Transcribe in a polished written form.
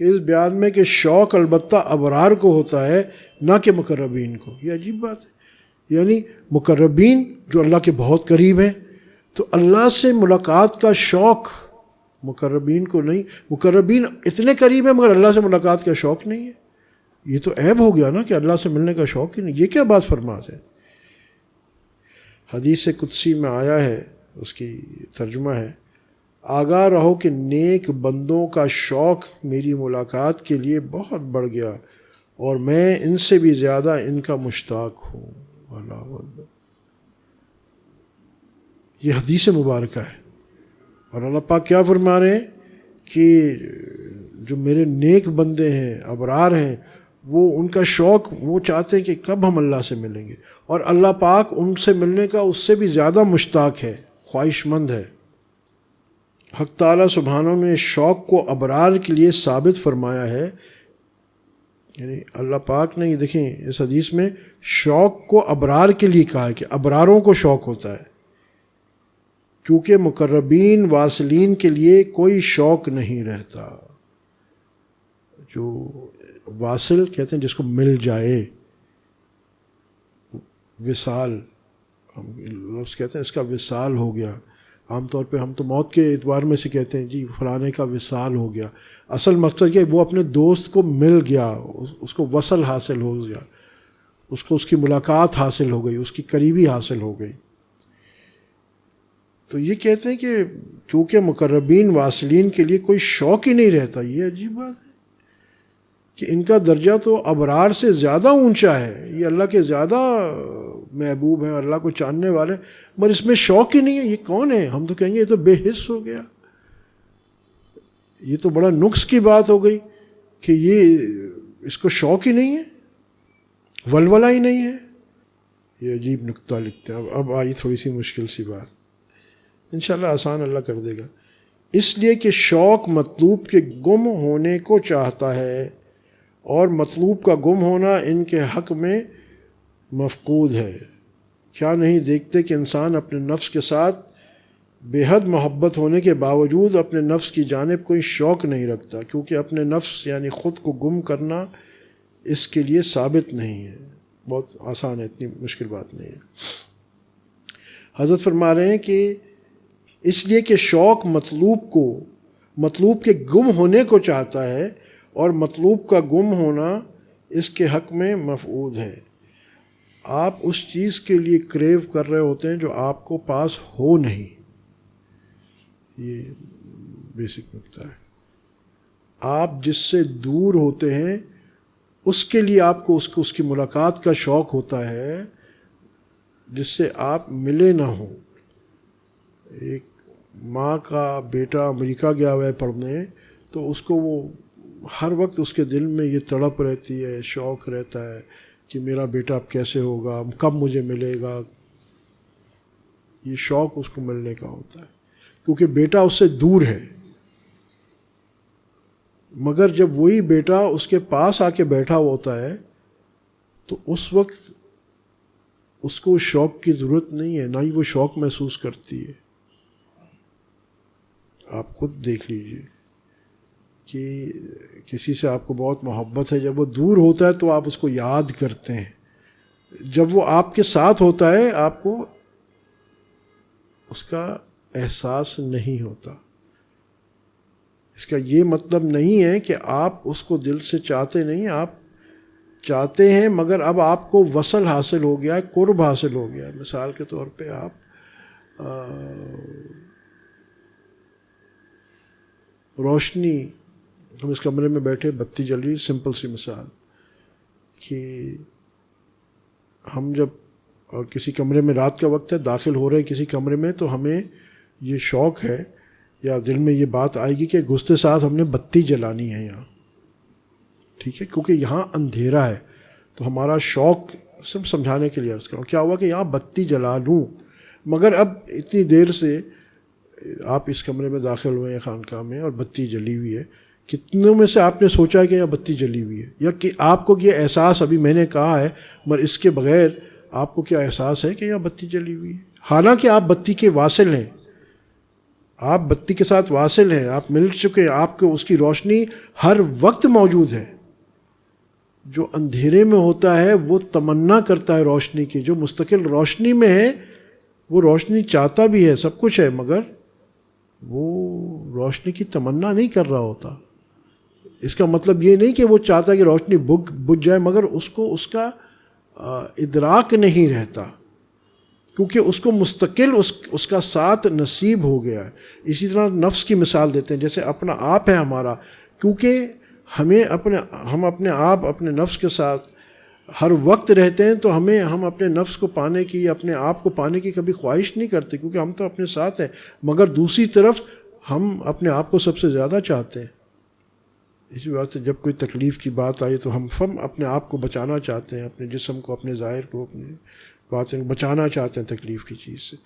کہ اس بیان میں کہ شوق البتہ ابرار کو ہوتا ہے نہ کہ مقربین کو. یہ عجیب بات ہے. یعنی مقربین جو اللہ کے بہت قریب ہیں تو اللہ سے ملاقات کا شوق مقربین کو نہیں. مقربین اتنے قریب ہیں مگر اللہ سے ملاقات کا شوق نہیں ہے. یہ تو عیب ہو گیا نا کہ اللہ سے ملنے کا شوق ہی نہیں. یہ کیا بات فرماتے ہیں؟ حدیث قدسی میں آیا ہے، اس کی ترجمہ ہے، آگاہ رہو کہ نیک بندوں کا شوق میری ملاقات کے لیے بہت بڑھ گیا اور میں ان سے بھی زیادہ ان کا مشتاق ہوں. اللہ اکبر. یہ حدیث مبارکہ ہے اور اللہ پاک کیا فرما رہے ہیں کہ جو میرے نیک بندے ہیں، ابرار ہیں، وہ ان کا شوق وہ چاہتے ہیں کہ کب ہم اللہ سے ملیں گے، اور اللہ پاک ان سے ملنے کا اس سے بھی زیادہ مشتاق ہے، خواہش مند ہے. حق تعالیٰ سبحانہ نے شوق کو ابرار کے لیے ثابت فرمایا ہے. یعنی اللہ پاک نے یہ دیکھیں اس حدیث میں شوق کو ابرار کے لیے کہا ہے کہ ابراروں کو شوق ہوتا ہے، کیونکہ مقربین واصلین کے لیے کوئی شوق نہیں رہتا. جو واصل کہتے ہیں جس کو مل جائے، وصال ہم لفظ کہتے ہیں اس کا وصال ہو گیا. عام طور پہ ہم تو موت کے اعتبار میں سے کہتے ہیں جی فلانے کا وصال ہو گیا. اصل مقصد یہ وہ اپنے دوست کو مل گیا، اس کو وصل حاصل ہو گیا، اس کو اس کی ملاقات حاصل ہو گئی، اس کی قریبی حاصل ہو گئی. تو یہ کہتے ہیں کہ کیونکہ مقربین واصلین کے لیے کوئی شوق ہی نہیں رہتا. یہ عجیب بات ہے کہ ان کا درجہ تو ابرار سے زیادہ اونچا ہے، یہ اللہ کے زیادہ محبوب ہیں، اللہ کو چاہنے والے، مگر اس میں شوق ہی نہیں ہے. یہ کون ہے؟ ہم تو کہیں گے یہ تو بے حس ہو گیا. یہ تو بڑا نقص کی بات ہو گئی کہ یہ اس کو شوق ہی نہیں ہے، ولولہ ہی نہیں ہے. یہ عجیب نقطہ لکھتے ہیں. اب آئی تھوڑی سی مشکل سی بات، انشاءاللہ آسان اللہ کر دے گا. اس لیے کہ شوق مطلوب کے گم ہونے کو چاہتا ہے اور مطلوب کا گم ہونا ان کے حق میں مفقود ہے. کیا نہیں دیکھتے کہ انسان اپنے نفس کے ساتھ بے حد محبت ہونے کے باوجود اپنے نفس کی جانب کوئی شوق نہیں رکھتا، کیونکہ اپنے نفس یعنی خود کو گم کرنا اس کے لیے ثابت نہیں ہے. بہت آسان ہے، اتنی مشکل بات نہیں ہے. حضرت فرما رہے ہیں کہ اس لیے کہ شوق مطلوب کے گم ہونے کو چاہتا ہے اور مطلوب کا گم ہونا اس کے حق میں مفعود ہے. آپ اس چیز کے لیے کریو کر رہے ہوتے ہیں جو آپ کو پاس ہو نہیں. یہ بیسک نکتہ ہے. آپ جس سے دور ہوتے ہیں اس کے لیے آپ کو اس کی ملاقات کا شوق ہوتا ہے جس سے آپ ملے نہ ہوں. ایک ماں کا بیٹا امریکہ گیا ہوا ہے پڑھنے، تو اس کو وہ ہر وقت اس کے دل میں یہ تڑپ رہتی ہے، شوق رہتا ہے کہ میرا بیٹا اب کیسے ہوگا، کب مجھے ملے گا. یہ شوق اس کو ملنے کا ہوتا ہے کیونکہ بیٹا اس سے دور ہے. مگر جب وہی بیٹا اس کے پاس آ کے بیٹھا ہوتا ہے تو اس وقت اس کو شوق کی ضرورت نہیں ہے، نہ ہی وہ شوق محسوس کرتی ہے. آپ خود دیکھ لیجئے کہ کسی سے آپ کو بہت محبت ہے، جب وہ دور ہوتا ہے تو آپ اس کو یاد کرتے ہیں. جب وہ آپ کے ساتھ ہوتا ہے آپ کو اس کا احساس نہیں ہوتا. اس کا یہ مطلب نہیں ہے کہ آپ اس کو دل سے چاہتے نہیں، آپ چاہتے ہیں مگر اب آپ کو وصل حاصل ہو گیا ہے، قرب حاصل ہو گیا ہے. مثال کے طور پہ آپ روشنی، ہم اس کمرے میں بیٹھے، بتی جل رہی، سمپل سی مثال کہ ہم جب کسی کمرے میں رات کا وقت ہے داخل ہو رہے کسی کمرے میں تو ہمیں یہ شوق ہے یا دل میں یہ بات آئے گی کہ گھستے ساتھ ہم نے بتی جلانی ہے یہاں، ٹھیک ہے، کیونکہ یہاں اندھیرا ہے. تو ہمارا شوق صرف سمجھانے کے لیے عرض کروں کیا ہوا کہ یہاں بتی جلا لوں. مگر اب اتنی دیر سے آپ اس کمرے میں داخل ہوئے ہیں خانقاہ میں اور بتی جلی ہوئی ہے، کتنوں میں سے آپ نے سوچا ہے کہ یہاں بتی جلی ہوئی ہے، یا کہ آپ کو یہ احساس ابھی میں نے کہا ہے مگر اس کے بغیر آپ کو کیا احساس ہے کہ یہاں بتی جلی ہوئی ہے، حالانکہ آپ بتی کے واصل ہیں. آپ بتی کے ساتھ واصل ہیں، آپ مل چکے، آپ کو اس کی روشنی ہر وقت موجود ہے. جو اندھیرے میں ہوتا ہے وہ تمنا کرتا ہے روشنی کی، جو مستقل روشنی میں ہے وہ روشنی چاہتا بھی ہے، سب کچھ ہے، مگر وہ روشنی کی تمنا نہیں کر رہا ہوتا. اس کا مطلب یہ نہیں کہ وہ چاہتا کہ روشنی بجھ جائے، مگر اس کو اس کا ادراک نہیں رہتا، کیونکہ اس کو مستقل اس کا ساتھ نصیب ہو گیا ہے. اسی طرح نفس کی مثال دیتے ہیں، جیسے اپنا آپ ہے ہمارا، کیونکہ ہم اپنے آپ اپنے نفس کے ساتھ ہر وقت رہتے ہیں، تو ہم اپنے نفس کو پانے کی، اپنے آپ کو پانے کی کبھی خواہش نہیں کرتے، کیونکہ ہم تو اپنے ساتھ ہیں. مگر دوسری طرف ہم اپنے آپ کو سب سے زیادہ چاہتے ہیں. اسی وجہ سے جب کوئی تکلیف کی بات آئی تو ہم اپنے آپ کو بچانا چاہتے ہیں، اپنے جسم کو، اپنے ظاہر کو، اپنی باتیں بچانا چاہتے ہیں تکلیف کی چیز سے.